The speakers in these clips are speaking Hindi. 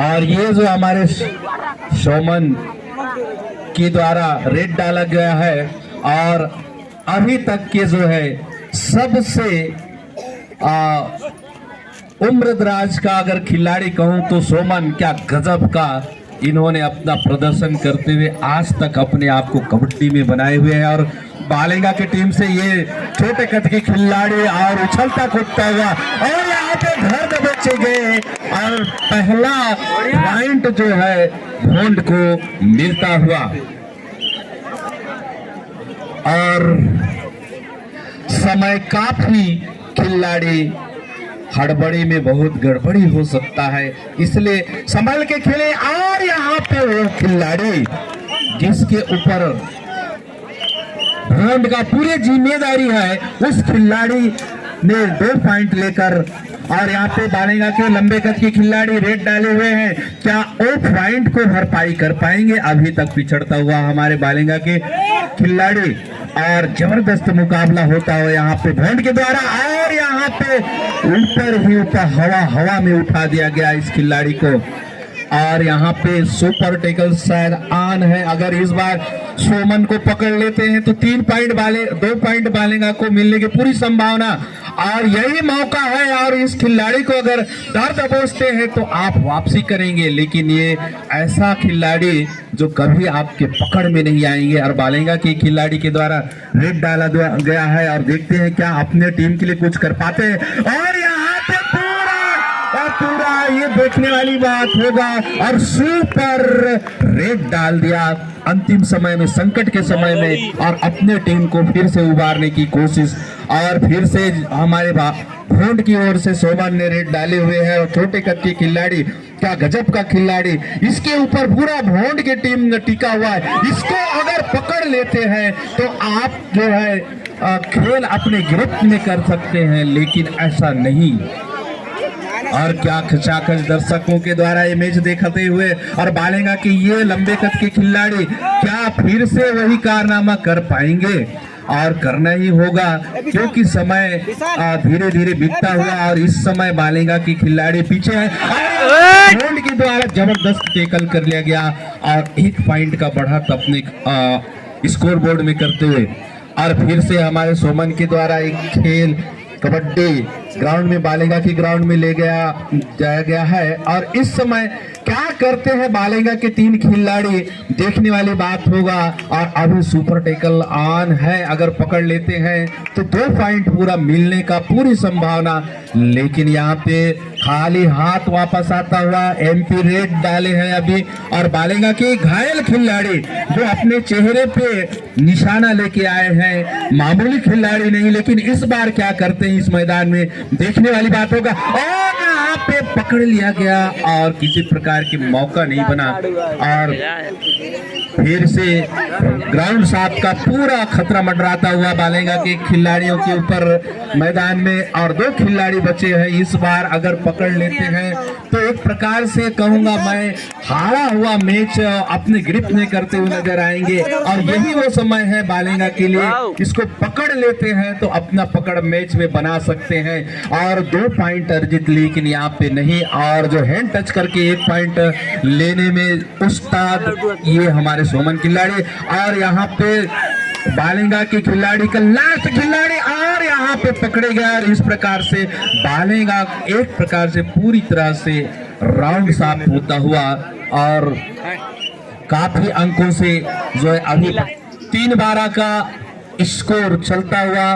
और ये जो हमारे सोमन के द्वारा रेड डाला गया है और अभी तक के जो है सबसे उम्रदराज का अगर खिलाड़ी कहूं तो सोमन, क्या गजब का इन्होंने अपना प्रदर्शन करते हुए आज तक अपने आप को कबड्डी में बनाए हुए हैं। और बालेंगा की टीम से ये छोटे कद के खिलाड़ी और उछलता कूदता हुआ और यहाँ पे घर दबोचे गए और पहला पॉइंट जो है भोंड को मिलता हुआ। और समय काफी खिलाड़ी हड़बड़ी में बहुत गड़बड़ी हो सकता है, इसलिए संभल के खेले। और यहाँ पे वो खिलाड़ी जिसके ऊपर भोंड का पूरी जिम्मेदारी है, उस खिलाड़ी ने 2 पॉइंट लेकर, और यहाँ पे बालेंगा के लंबे कद के खिलाड़ी रेड डाले हुए हैं, क्या वो पॉइंट को भरपाई कर पाएंगे? अभी तक पिछड़ता हुआ हमारे बालेंगा के खिलाड़ी और जबरदस्त मुकाबला होता है यहाँ पे भोंड के द्वारा। और यहाँ पे ऊपर ही ऊपर हवा में उठा दिया गया इस खिलाड़ी को। और यहाँ पे सुपर टेकल शायद ऑन है, अगर इस बार सोमन को पकड़ लेते हैं तो 2 पॉइंट बालेंगा को मिलने की पूरी संभावना, और यही मौका है। और इस खिलाड़ी को अगर डर दबोचते हैं तो आप वापसी करेंगे, लेकिन ये ऐसा खिलाड़ी जो कभी आपके पकड़ में नहीं आएंगे। और बालेंगा के खिलाड़ी के द्वारा रेड डाला गया है और देखते हैं क्या अपने टीम के लिए कुछ कर पाते हैं। और यहाँ पे पूरा ये देखने वाली बात होगा और सुपर रेड डाल दिया अंतिम समय में, संकट के समय में, और अपने टीम को फिर से उबारने की कोशिश। और फिर से हमारे भोंड की ओर से सोमन ने रेड डाले हुए हैं और छोटे कद के खिलाड़ी, क्या गजब का खिलाड़ी, इसके ऊपर पूरा भोंड की टीम टिका हुआ है। इसको अगर पकड़ लेते हैं तो आप जो है खेल अपने गिरफ्त में कर सकते हैं, लेकिन ऐसा नहीं। और क्या खचाखच दर्शकों के द्वारा ये मैच देखते हुए, और बालेंगा कि ये लंबे कद के खिलाड़ी क्या फिर से वही कारनामा कर पाएंगे? और करना ही होगा, क्योंकि समय धीरे धीरे बीतता हुआ और इस समय बालेंगा की खिलाड़ी पीछे है। भोंड के द्वारा जबरदस्त टेकल कर लिया गया और 1 पॉइंट का बढ़त अपने स्कोर बोर्ड में करते हुए। और फिर से हमारे सोमन के द्वारा एक खेल कबड्डी ग्राउंड में, बालेंगा की ग्राउंड में जाया गया है। और इस समय क्या करते हैं बालेंगा के 3 खिलाड़ी, देखने वाली बात होगा। और अभी सुपर टेकल ऑन है, अगर पकड़ लेते हैं तो 2 पॉइंट पूरा मिलने का पूरी संभावना, लेकिन यहाँ पे खाली हाथ वापस आता हुआ एमपी रेड डाले हैं अभी। और बालेंगा के घायल खिलाड़ी जो अपने चेहरे पे निशाना लेके आए हैं, मामूली खिलाड़ी नहीं, लेकिन इस बार क्या करते हैं इस मैदान में, देखने वाली बात होगा। और यहाँ पे पकड़ लिया गया और किसी प्रकार की मौका नहीं बना। और फिर से ग्राउंड साफ का पूरा खतरा मंडराता हुआ बालेंगा के खिलाड़ियों के ऊपर मैदान में, और 2 खिलाड़ी बचे हैं। इस बार अगर पकड़ लेते हैं तो एक प्रकार से कहूंगा मैं, हारा हुआ मैच अपने ग्रिप में करते हुए नजर आएंगे। और यही वो समय है बालेंगा के लिए, इसको पकड़ लेते हैं तो अपना पकड़ मैच में बना सकते हैं और 2 पॉइंट अर्जित, लेकिन यहाँ पे नहीं। और जो हैंड टच करके 1 पॉइंट लेने में उस्ताद ये हमारे सोमन खिलाड़ी। और यहाँ पे बालेंगा के खिलाड़ी का लास्ट खिलाड़ी, और यहाँ पे पकड़े गया। और इस प्रकार से बालेंगा एक प्रकार से पूरी तरह से राउंड साफ होता हुआ और काफी अंकों से जो है अभी 3-12 का स्कोर चलता हुआ,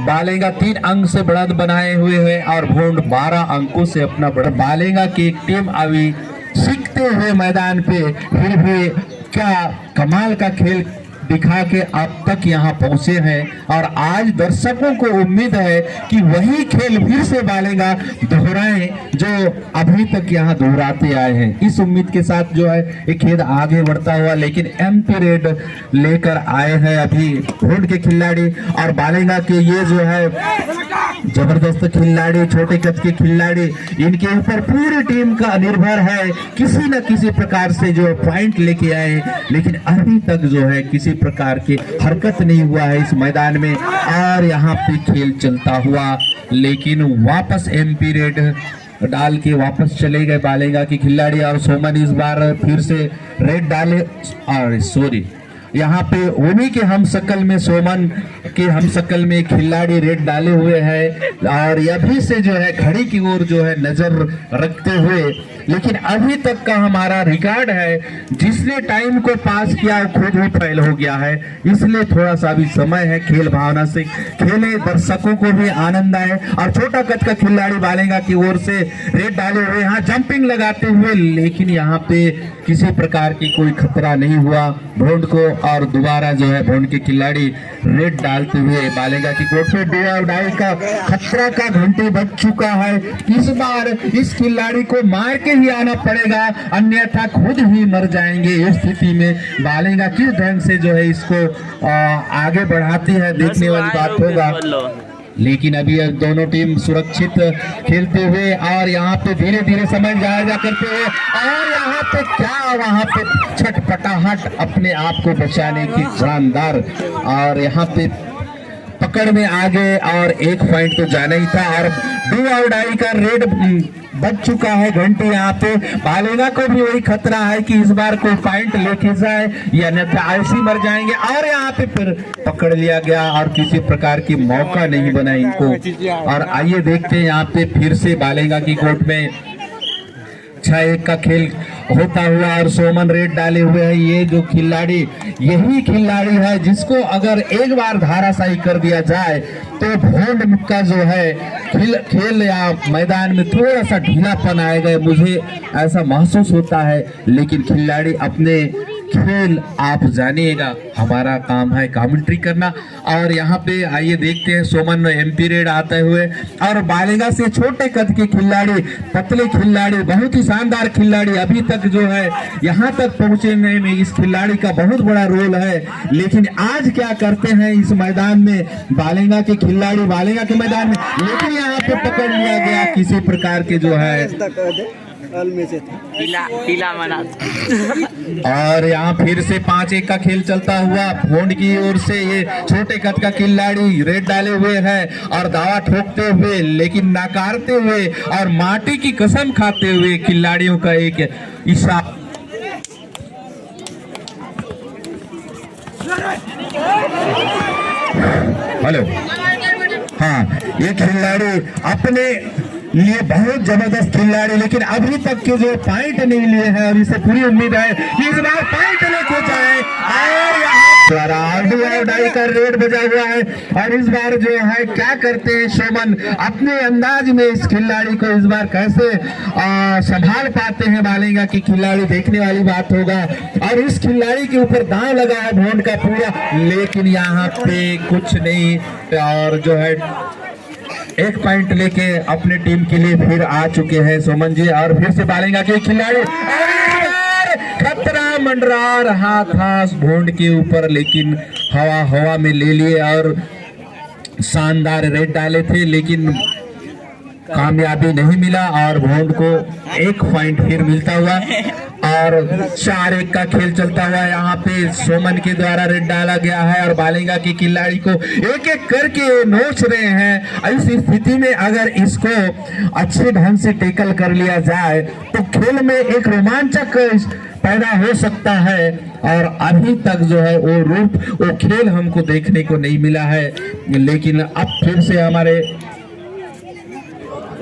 बालेंगा 3 अंक से बढ़त बनाए हुए है और भोंड 12 अंकों से अपना बढ़त। बालेंगा की टीम अभी सीखते हुए मैदान पे, फिर भी क्या कमाल का खेल दिखा के अब तक यहाँ पहुंचे हैं। और आज दर्शकों को उम्मीद है कि वही खेल फिर से बालेंगा दोहराएं जो अभी तक यहाँ दोहराते आए हैं। इस उम्मीद के साथ जो है एक खेल आगे बढ़ता हुआ, लेकिन एमपी रेड लेकर आए हैं अभी भोंड के खिलाड़ी। और बालेंगा के ये जो है जबरदस्त खिलाड़ी, छोटे कद के खिलाड़ी, इनके ऊपर पूरी टीम का निर्भर है, किसी न किसी प्रकार से जो पॉइंट लेके आए, लेकिन अभी तक जो है किसी प्रकार की हरकत नहीं हुआ है इस मैदान में। और यहाँ पे खेल चलता हुआ, लेकिन वापस एमपी रेड डाल के वापस चले गए बालेगा की खिलाड़ी। और सोमन इस बार फिर से रेड डाले, और सॉरी यहाँ पे उन्हीं के हम शकल में, सोमन के हम शकल में खिलाड़ी रेड डाले हुए हैं। और अभी से जो है घड़ी की ओर जो है नजर रखते हुए, लेकिन अभी तक का हमारा रिकॉर्ड है, जिसने टाइम को पास किया वो खुद ही फेल हो गया है। इसलिए थोड़ा सा भी समय है, खेल भावना से खेले, दर्शकों को भी आनंद आए। और छोटा कद का खिलाड़ी बालेगा की ओर से रेड डाले हुए, यहाँ जंपिंग लगाते हुए, लेकिन यहाँ पे किसी प्रकार की कोई खतरा नहीं हुआ भोंड को। और दोबारा जो है भोंड के खिलाड़ी रेड डालते हुए बालेगा की कोर्ट पे डू और डाई का खतरा का घंटी बज चुका है। इस बार इस खिलाड़ी को मार के ही आना पड़ेगा, अन्यथा खुद ही मर जाएंगे। इस स्थिति में बालेगा किस ढंग से जो है इसको आगे बढ़ाती है, देखने वाली बात होगा। लेकिन अभी दोनों टीम सुरक्षित खेलते हुए और यहाँ पे धीरे धीरे समय जायजा करते हुए, और यहाँ पे क्या वहाँ पे छटपटाहट अपने आप को बचाने की शानदार, और यहाँ पे पकड़ में आगे, और एक पॉइंट तो जाना ही था। और डू और डाई का रेड बच चुका है घंटी। यहाँ पे बालेगा को भी वही खतरा है कि इस बार कोई पॉइंट लेके जाए या अन्यथा ऐसे मर जाएंगे। और यहाँ पे फिर पकड़ लिया गया और किसी प्रकार की मौका नहीं बना इनको। और आइए देखते हैं यहाँ पे फिर से बालेगा की कोर्ट में 6-1 का खेल होता हुआ, और सोमन रेड डाले हुए हैं। ये जो खिलाड़ी, यही खिलाड़ी है जिसको अगर एक बार धाराशाही कर दिया जाए तो भोंड का जो है खेल या मैदान में थोड़ा सा ढीलापन आएगा, मुझे ऐसा महसूस होता है। लेकिन खिलाड़ी अपने खेल आप जानिएगा, हमारा काम है कमेंट्री करना। और यहाँ पे आइए देखते हैं सोमन एमपी रेड आते हुए, और बालेगा से छोटे कद के खिलाड़ी, पतले खिलाड़ी, बहुत ही शानदार खिलाड़ी अभी तक जो है यहाँ तक पहुँचने में इस खिलाड़ी का बहुत बड़ा रोल है। लेकिन आज क्या करते हैं इस मैदान में बालेगा के खिलाड़ी, बालेगा के मैदान में, लेकिन यहाँ पे पकड़ लिया गया किसी प्रकार के जो है और यहाँ फिर से 5-1 का खेल चलता हुआ भोंड की ओर से। ये छोटे कद का खिलाड़ी रेड डाले हुए हैं और दावा ठोकते हुए, लेकिन नकारते हुए और माटी की कसम खाते हुए खिलाड़ियों का एक इशारा। हेलो, हाँ, ये खिलाड़ी अपने लिए बहुत जबरदस्त खिलाड़ी, लेकिन अभी तक के जो पॉइंट नहीं लिए हैं, और इसे पूरी उम्मीद है कि इस बार पॉइंट लेके जाए। और डाई का रेड बजा हुआ है, और इस बार जो है क्या करते हैं सोमन अपने अंदाज में इस खिलाड़ी को इस बार कैसे संभाल पाते हैं बालेगा की खिलाड़ी, देखने वाली बात होगा। और इस खिलाड़ी के ऊपर दांव लगा है भोंड का पूरा, लेकिन यहाँ पे कुछ नहीं, और जो है एक पॉइंट लेके अपने टीम के लिए फिर आ चुके हैं सोमन जी। और फिर से बालेगा के खिलाड़ी, खतरा मंडरा रहा था भोंड के ऊपर, लेकिन हवा में ले लिए और शानदार रेड डाले थे, लेकिन कामयाबी नहीं मिला। और भोंड को एक पॉइंट फिर मिलता हुआ, और 4-1 का खेल चलता हुआ। यहाँ पे सोमन के द्वारा रेड डाला गया है, और बालेगा की खिलाड़ी को एक एक करके नोच रहे हैं। इस स्थिति में अगर इसको अच्छे ढंग से टैकल कर लिया जाए तो खेल में एक रोमांचक पैदा हो सकता है। और अभी तक जो है वो खेल हमको देखने को नहीं मिला है, लेकिन अब फिर से हमारे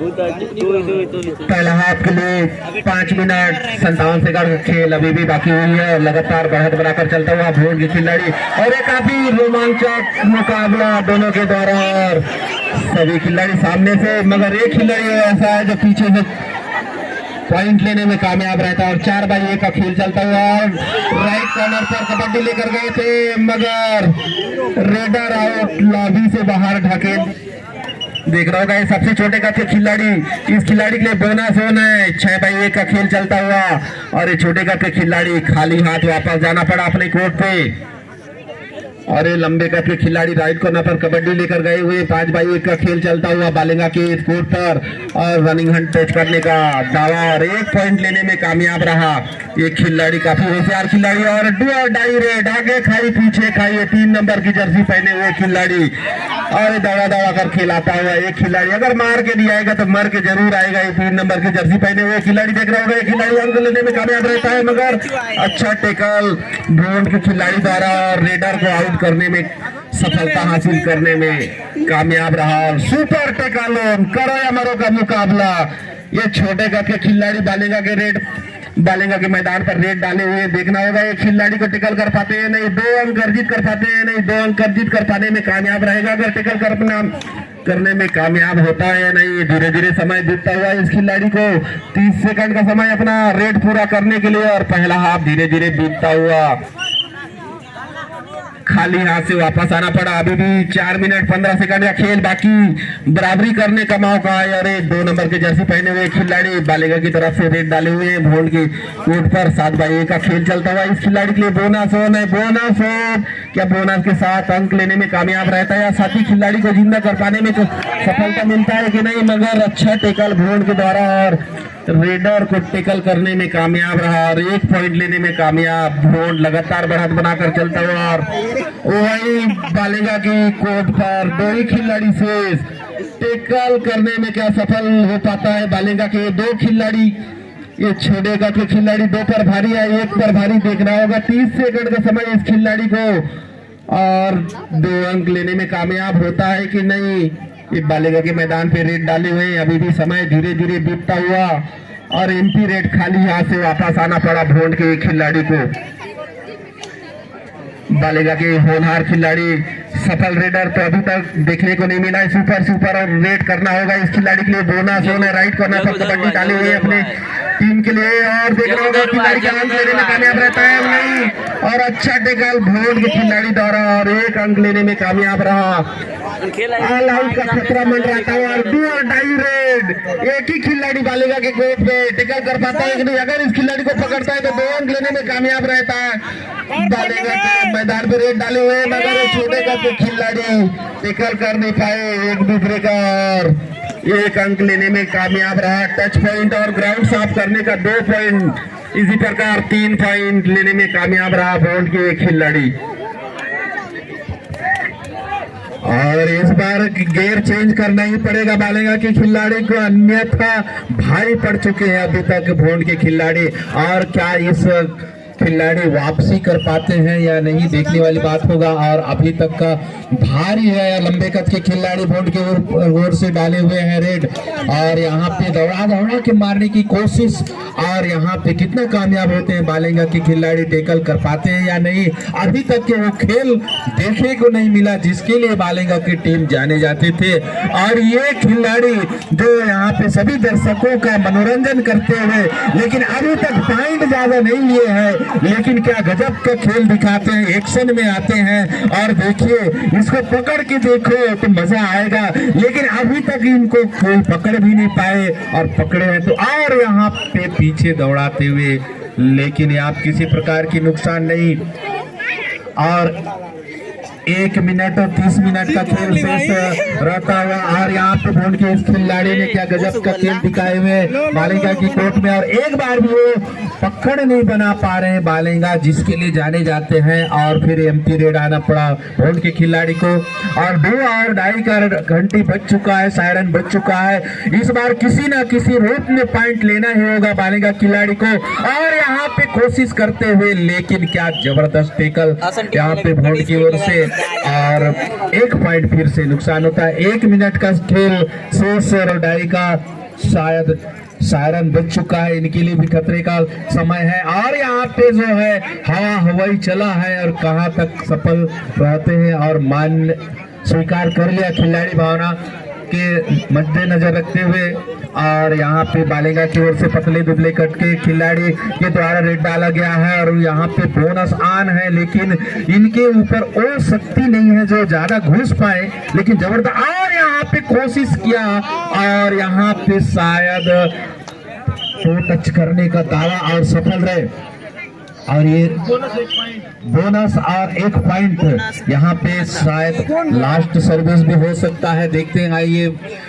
पहला हाफ के लिए 5 मिनट 57 सेकंड का खेल अभी भी बाकी हुई है, और लगातार बढ़त बनाकर चलता हुआ भोंड के खिलाड़ी, और एक काफी रोमांचक मुकाबला दोनों के द्वारा, और सभी खिलाड़ी सामने से, मगर एक खिलाड़ी ऐसा है जो पीछे से पॉइंट लेने में कामयाब रहता है। और 4-1 का खेल चलता हुआ, राइट कॉर्नर पर कबड्डी लेकर गए थे, मगर रेडर आउट, लॉबी से बाहर ढकेल। देख रहा होगा ये सबसे छोटे का खिलाड़ी, इस खिलाड़ी के लिए बोनस होना है। 6-1 का खेल चलता हुआ, और ये छोटे का खिलाड़ी खाली हाथ वापस जाना पड़ा अपने कोर्ट पे। और ये लंबे कद के खिलाड़ी राइट कॉर्नर पर कबड्डी लेकर गए हुए 5x1 का खेल चलता हुआ बालेगा के कोर्ट पर और रनिंग हंट टच करने का दावा और 1 पॉइंट लेने में कामयाब रहा ये खिलाड़ी। काफी होशियार खिलाड़ी और डू और डाई रेड आगे खाई पीछे खाई 3 नंबर की जर्सी पहने हुए खिलाड़ी और दौड़ा दौड़ा कर खेलाता हुआ एक खिलाड़ी अगर मार के नहीं आएगा तो मर के जरूर आएगा। ये 3 नंबर की जर्सी पहने हुए खिलाड़ी देख रहे होगा खिलाड़ी अंक लेने में कामयाब रहता है मगर अच्छा टेकल ढूंढ के खिलाड़ी द्वारा और रेडर को आउट करने में सफलता हासिल करने में कामयाब रहा। सुपर टेकल करो या मरो का मुकाबला। ये छोटे कद के खिलाड़ी बालेगा के मैदान पर रेड डाले हुए देखना होगा ये खिलाड़ी को टेकल कर पाते हैं नहीं 2 अंक अर्जित कर पाते हैं नहीं 2 अंक अर्जित कर पाने में कामयाब रहेगा अगर टेकल करने में कामयाब होता है नहीं। धीरे धीरे समय बीतता हुआ इस खिलाड़ी को 30 सेकंड का समय अपना रेड पूरा करने के लिए और पहला हाफ धीरे धीरे बीतता हुआ खाली हाथ से वापस आना पड़ा। अभी भी 4 मिनट 15 सेकंड का खेल बाकी बराबरी करने का मौका है और 2 नंबर के जर्सी पहने हुए खिलाड़ी बालेगा की तरफ से रेड डाले हुए हैं भोंड की कोर्ट पर 7x1 का खेल चलता हुआ इस खिलाड़ी के लिए बोनस ऑन है। बोनस ऑन क्या बोनस के साथ अंक लेने में कामयाब रहता है या साथी खिलाड़ी को जिंदा कर पाने में सफलता मिलता है कि नहीं मगर अच्छा टेकल भोंड के द्वारा और रेडर को टेकल करने में कामयाब रहा और 1 पॉइंट लेने में कामयाब। भोंड लगातार बढ़त बनाकर चलता हुआ और वही बालेगा की कोर्ट पर 2 ही खिलाड़ी शेष टेकल करने में क्या सफल हो पाता है बालेगा के 2 खिलाड़ी। ये छोटे का के खिलाड़ी 2 पर भारी है 1 पर भारी देखना होगा 30 सेकंड का समय इस खिलाड़ी को और 2 अंक लेने में कामयाब होता है कि नहीं। ये बालेगा के मैदान पे रेड डाले हुए अभी भी समय धीरे धीरे बीतता हुआ और एमपी रेड खाली हाथ से वापस आना पड़ा भोंड के खिलाड़ी को। बालेगा के होनहार खिलाड़ी सफल रेडर तो अभी तक देखने को नहीं मिला है। सुपर और रेड करना होगा इस खिलाड़ी के लिए। बोनस होना राइट कॉर्नर पर कबड्डी डाले हुए अपने टीम के लिए और देखना होगा खिलाड़ी का अंक लेने में कामयाब रहता है नहीं और अच्छा टेकल भोंड के खिलाड़ी द्वारा और 1 अंक लेने में कामयाब रहा। ऑल आउट का खतरा मंडराता है और डू और डाई रेड एक ही खिलाड़ी बालेगा के कोर्ट पे टेकल कर पाता है कि नहीं। अगर इस खिलाड़ी को पकड़ता है तो 2 अंक लेने में कामयाब रहता है। बालेगा के मैदान पे रेड डाले हुए मगर छोटे का खिलाड़ी टेकल कर नहीं पाए एक दूसरे का और 1 अंक लेने में कामयाब रहा। टच पॉइंट और ग्राउंड साफ करने का 2 पॉइंट इसी प्रकार 3 पॉइंट लेने में कामयाब रहा भोंड के खिलाड़ी। और इस बार गेयर चेंज करना ही पड़ेगा बालेगा के खिलाड़ी को अन्यथा भारी पड़ चुके हैं अभी तक भोंड के खिलाड़ी। और क्या इस खिलाड़ी वापसी कर पाते हैं या नहीं देखने वाली बात होगा। और अभी तक का भारी है लंबे कद के खिलाड़ी भोंड के ओर से डाले हुए हैं रेड और यहाँ पे दौड़ा के मारने की कोशिश और यहाँ पे कितना कामयाब होते हैं बालेगा के खिलाड़ी टेकल कर पाते हैं या नहीं। अभी तक के वो खेल देखने को नहीं मिला जिसके लिए बालेगा की टीम जाने जाते थे और ये खिलाड़ी जो यहाँ पे सभी दर्शकों का मनोरंजन करते हुए लेकिन अभी तक पॉइंट ज्यादा नहीं लिए है लेकिन क्या गजब का खेल दिखाते हैं एक्शन में आते हैं और देखिए इसको पकड़ के देखो तो मजा आएगा लेकिन अभी तक इनको कोई पकड़ भी नहीं पाए और पकड़े हैं तो और यहाँ पे पीछे दौड़ाते हुए लेकिन आप किसी प्रकार की नुकसान नहीं। और 1 मिनट और 30 मिनट का खेल शेष रहता हुआ और यहाँ पे भोंड के इस खिलाड़ी ने क्या गजब का खेल दिखाए हुए बालेगा की कोर्ट में और एक बार भी वो पकड़ नहीं बना पा रहे हैं बालेगा जिसके लिए जाने जाते हैं और फिर एमपी रेड आना पड़ा भोंड के खिलाड़ी को। और 2 और 2.5 का घंटी बज चुका है सायरन बज चुका है। इस बार किसी ना किसी रूप में पॉइंट लेना ही होगा बालेगा खिलाड़ी को और यहाँ पे कोशिश करते हुए लेकिन क्या जबरदस्त टेकल यहाँ पे भोंड की ओर से और 1 पॉइंट फिर से नुकसान होता है। 1 मिनट का खेल शेष और 2.5 का शायद सायरन बज चुका है इनके लिए भी खतरे का समय है और यहाँ पे जो है हवाई चला है और कहाँ तक सफल रहते हैं और मान स्वीकार कर लिया खिलाड़ी भावना के मद्देनजर रखते हुए। और यहाँ पे बालेगा की ओर से पतले दुबले कट के खिलाड़ी के द्वारा रेड डाला गया है और यहाँ पे बोनस ऑन है लेकिन इनके ऊपर वो शक्ति नहीं है जो ज्यादा घुस पाए लेकिन जबरदस्त और यहाँ पे कोशिश किया और यहाँ पे शायद टच करने का दावा और सफल रहे और ये बोनस और 1 पॉइंट यहाँ पे शायद लास्ट सर्विस भी हो सकता है। देखते हैं आइए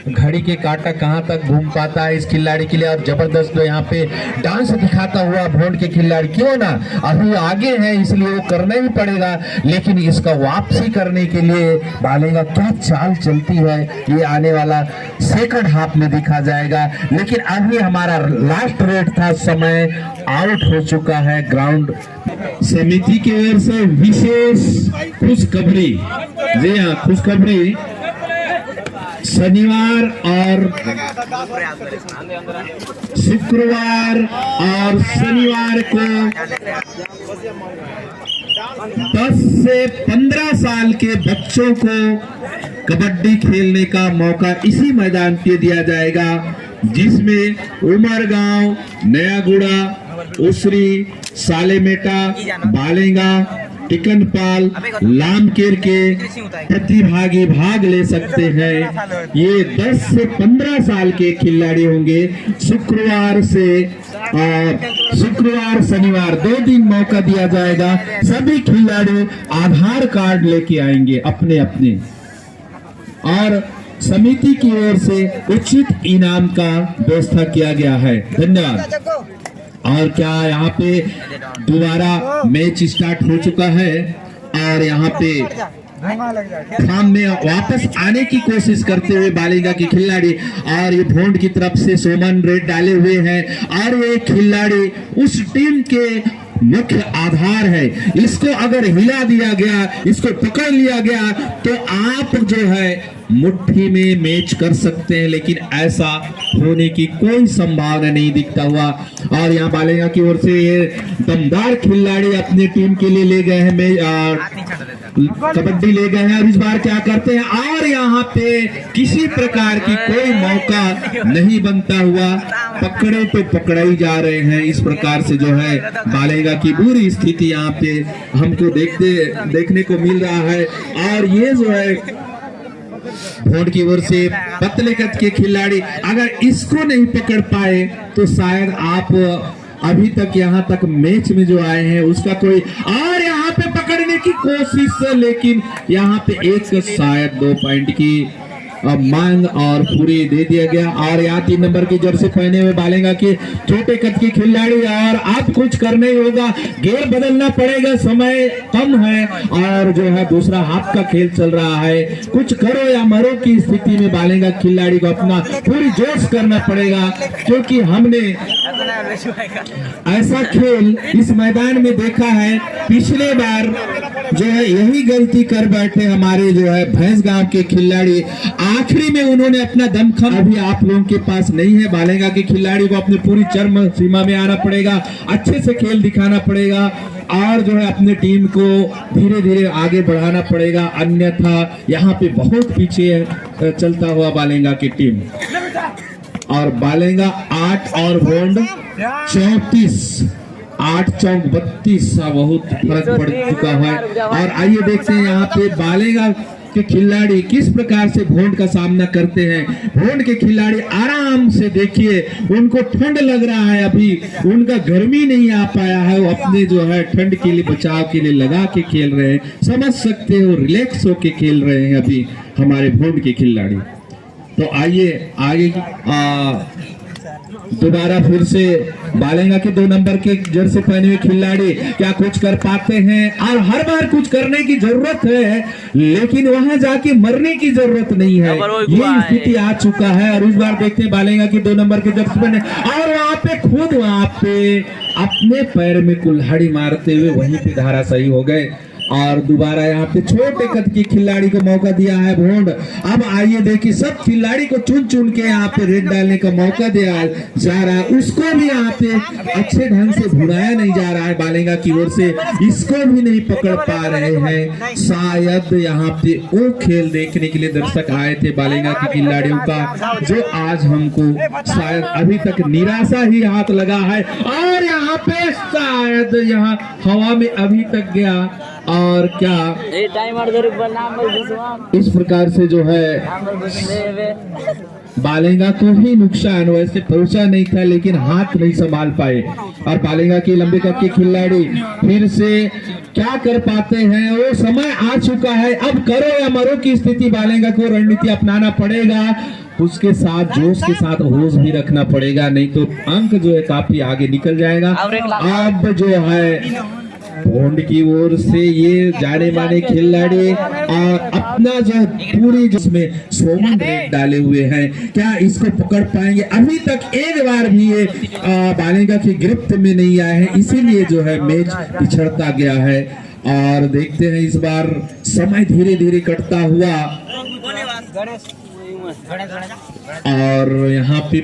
घड़ी के कांटा कहाँ तक घूम पाता है इस खिलाड़ी के लिए। और जबरदस्त यहाँ पे डांस दिखाता हुआ भोंड के खिलाड़ी, क्यों ना, अभी आगे है इसलिए वो करना ही पड़ेगा, लेकिन इसका वापसी करने के लिए बालेगा क्या चाल चलती है ये आने वाला सेकंड हाफ में दिखा जाएगा। लेकिन अभी हमारा लास्ट रेट था, समय आउट हो चुका है। ग्राउंड समिति की ओर से विशेष खुशखबरी, जी हाँ खुशखबरी, शनिवार और शुक्रवार और शनिवार को 10 से 15 साल के बच्चों को कबड्डी खेलने का मौका इसी मैदान पे दिया जाएगा, जिसमें उमरगांव, नयागुड़ा, उसरी, सालेमेटा, बालेगा, टिकनपाल, लामकेर के प्रतिभागी भाग ले सकते हैं। ये 10 से 15 साल के खिलाड़ी होंगे। शुक्रवार शनिवार 2 दिन मौका दिया जाएगा। सभी खिलाड़ी आधार कार्ड लेके आएंगे अपने अपने, और समिति की ओर से उचित इनाम का व्यवस्था किया गया है। धन्यवाद। और क्या यहाँ पे दोबारा मैच स्टार्ट हो चुका है और यहाँ पे खाम में वापस आने की कोशिश करते हुए बालेगा के खिलाड़ी, और ये भोंड की तरफ से सोमन रेड डाले हुए हैं। और ये खिलाड़ी उस टीम के मुख्य आधार है। इसको अगर हिला दिया गया, इसको पकड़ लिया गया तो आप जो है मुट्ठी में मैच कर सकते हैं, लेकिन ऐसा होने की कोई संभावना नहीं दिखता हुआ। और यहाँ बालेगा की ओर से ये दमदार खिलाड़ी अपने टीम के लिए ले गए हैं, कबड्डी ले गए हैं। और इस बार क्या करते हैं, और यहाँ पे किसी प्रकार की कोई मौका नहीं बनता हुआ, पकड़े तो पकड़ाई जा रहे हैं। इस प्रकार से जो है बालेगा की बुरी स्थिति यहाँ पे हमको देखने को मिल रहा है। और ये जो है भोंड की ओर से पतले कद के खिलाड़ी, अगर इसको नहीं पकड़ पाए तो शायद आप अभी तक यहाँ तक मैच में जो आए हैं उसका कोई, और यहाँ पे पकड़ने की कोशिश, लेकिन यहाँ पे एक शायद 2 पॉइंट की मांग और पूरी दे दिया गया। और यहाँ 3 नंबर की जर्सी पहने हुए बालेगा के छोटे कद की खिलाड़ी, और आप कुछ करना ही होगा, गेर बदलना पड़ेगा, समय कम है और जो है दूसरा हाफ का खेल चल रहा है। कुछ करो या मरो की स्थिति में बालेगा खिलाड़ी को अपना पूरी जोश करना पड़ेगा, क्योंकि हमने ऐसा खेल इस मैदान में देखा है। पिछले बार जो है यही गलती कर बैठे हमारे जो है भैंस गांव के खिलाड़ी, आखिरी में उन्होंने अपना दमखम, अभी आप लोगों के पास नहीं है। बालेगा के खिलाड़ी को अपनी पूरी चरम सीमा में आना पड़ेगा, अच्छे से खेल दिखाना पड़ेगा और जो है अपने टीम को धीरे धीरे आगे बढ़ाना पड़ेगा, अन्यथा यहाँ पे बहुत पीछे चलता हुआ बालेगा की टीम। और बालेगा 8 और भोंड 34, 8 चौक 32, बहुत फर्क पड़ चुका है। और आइए देखते हैं यहाँ पे बालेगा के खिलाड़ी किस प्रकार से भोंड का सामना करते हैं। भोंड के खिलाड़ी आराम से, देखिए उनको ठंड लग रहा है, अभी उनका गर्मी नहीं आ पाया है, वो अपने जो है ठंड के लिए बचाव के लिए लगा के खेल रहे हैं, समझ सकते हो, रिलैक्स होके खेल रहे हैं अभी हमारे भोंड के खिलाड़ी। तो आइए आगे दोबारा फिर से बालेगा के 2 नंबर के जर्सी पहने हुए खिलाड़ी क्या कुछ कर पाते हैं, और हर बार कुछ करने की जरूरत है, लेकिन वहां जाके मरने की जरूरत नहीं है, ये स्थिति आ चुका है। और इस बार देखते हैं बालेगा के 2 नंबर के जर्सी पहने, और वहां पे खुद वहां पे अपने पैर में कुल्हाड़ी मारते हुए वहीं पे धाराशायी हो गए। और दोबारा यहाँ पे छोटे कद के खिलाड़ी को मौका दिया है भोंड। अब आइए देखिए, सब खिलाड़ी को चुन चुन के यहाँ पे रेड डालने का मौका दिया जा रहा है, उसको भी यहाँ पे अच्छे ढंग से भुनाया नहीं जा रहा है बालेगा की ओर से, इसको भी नहीं पकड़ पा रहे हैं। शायद यहाँ पे वो खेल देखने के लिए दर्शक आए थे बालेगा के खिलाड़ियों का, जो आज हमको शायद अभी तक निराशा ही हाथ लगा है। और यहाँ पे शायद यहाँ हवा में अभी तक गया, और क्या इस प्रकार से जो है बालेगा को ही नुकसान, वैसे पहुंचा नहीं था लेकिन हाथ नहीं संभाल पाए। और बालेगा के लंबे कद के खिलाड़ी फिर से क्या कर पाते हैं, वो समय आ चुका है, अब करो या मरो की स्थिति बालेगा को रणनीति अपनाना पड़ेगा। उसके साथ जोश के साथ होश भी रखना पड़ेगा, नहीं तो अंक जो है काफी आगे निकल जाएगा। अब जो है पौंड की ओर से ये जाने माने खिलाड़ी और अपना जो पूरी जिसमें सोमन रेड डाले हुए हैं, क्या इसको पकड़ पाएंगे? अभी तक एक बार भी ये बालेगा की गिरफ्त में नहीं आए हैं, इसीलिए जो है मैच पिछड़ता गया है। और देखते हैं इस बार समय धीरे धीरे कटता हुआ और यहाँ पे